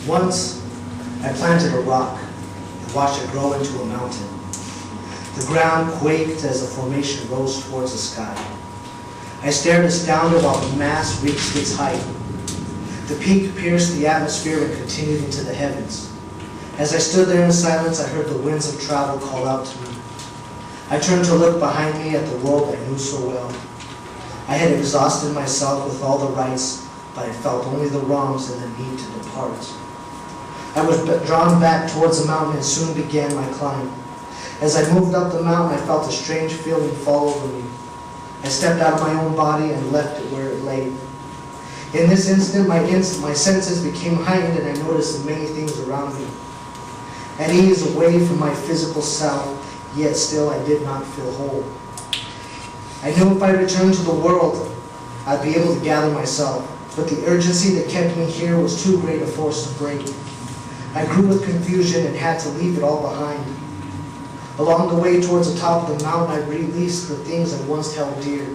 Once, I planted a rock and watched it grow into a mountain. The ground quaked as the formation rose towards the sky. I stared astounded while the mass reached its height. The peak pierced the atmosphere and continued into the heavens. As I stood there in silence, I heard the winds of travel call out to me. I turned to look behind me at the world I knew so well. I had exhausted myself with all the rights, but I felt only the wrongs and the need to depart. I was drawn back towards the mountain and soon began my climb. As I moved up the mountain, I felt a strange feeling fall over me. I stepped out of my own body and left it where it lay. In this instant, my senses became heightened and I noticed many things around me. At ease, away from my physical self, yet still I did not feel whole. I knew if I returned to the world, I'd be able to gather myself, but the urgency that kept me here was too great a force to break. I grew with confusion and had to leave it all behind. Along the way towards the top of the mountain, I released the things I once held dear.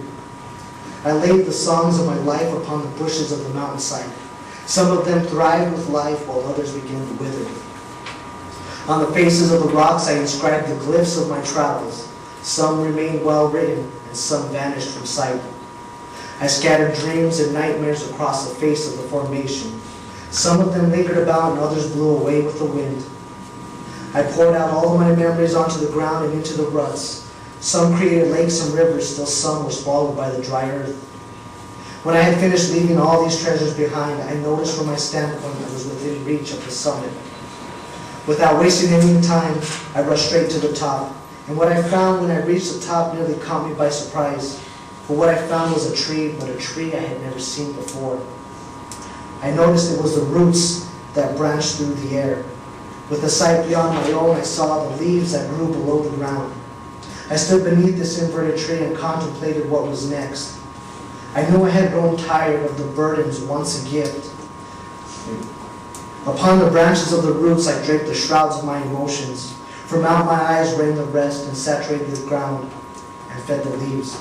I laid the songs of my life upon the bushes of the mountainside. Some of them thrived with life, while others began to wither. On the faces of the rocks, I inscribed the glyphs of my travels. Some remained well written, and some vanished from sight. I scattered dreams and nightmares across the face of the formation. Some of them lingered about, and others blew away with the wind. I poured out all of my memories onto the ground and into the ruts. Some created lakes and rivers, still some were swallowed by the dry earth. When I had finished leaving all these treasures behind, I noticed from my standpoint I was within reach of the summit. Without wasting any time, I rushed straight to the top. And what I found when I reached the top nearly caught me by surprise. For what I found was a tree, but a tree I had never seen before. I noticed it was the roots that branched through the air. With a sight beyond my own, I saw the leaves that grew below the ground. I stood beneath this inverted tree and contemplated what was next. I knew I had grown tired of the burdens once a gift. Upon the branches of the roots I draped the shrouds of my emotions. From out my eyes rained the rest and saturated the ground and fed the leaves.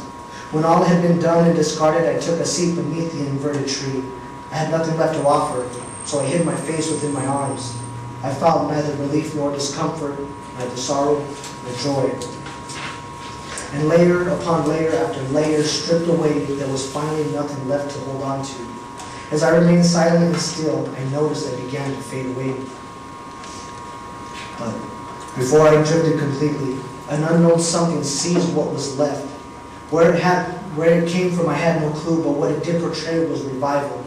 When all had been done and discarded, I took a seat beneath the inverted tree. I had nothing left to offer, so I hid my face within my arms. I felt neither relief nor discomfort, neither sorrow nor joy. And layer upon layer after layer stripped away, there was finally nothing left to hold on to. As I remained silent and still, I noticed I began to fade away. But before I drifted completely, an unknown something seized what was left. Where it came from, I had no clue, but what it did portray was revival.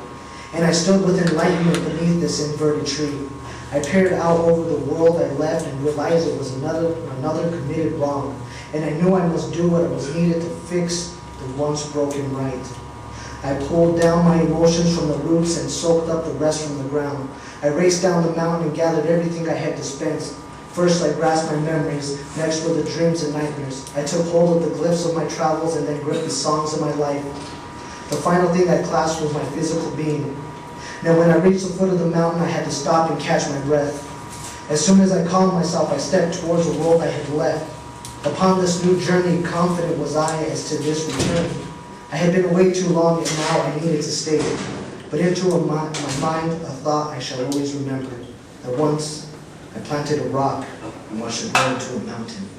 And I stood with enlightenment beneath this inverted tree. I peered out over the world I left and realized it was another committed wrong. And I knew I must do what was needed to fix the once broken right. I pulled down my emotions from the roots and soaked up the rest from the ground. I raced down the mountain and gathered everything I had dispensed. First I grasped my memories, next were the dreams and nightmares. I took hold of the glyphs of my travels and then gripped the songs of my life. The final thing I clasped was my physical being. Now when I reached the foot of the mountain, I had to stop and catch my breath. As soon as I calmed myself, I stepped towards the world I had left. Upon this new journey, confident was I as to this return. I had been away too long, and now I needed to stay. But into my mind a thought I shall always remember, that once I planted a rock and watched it grow into a mountain.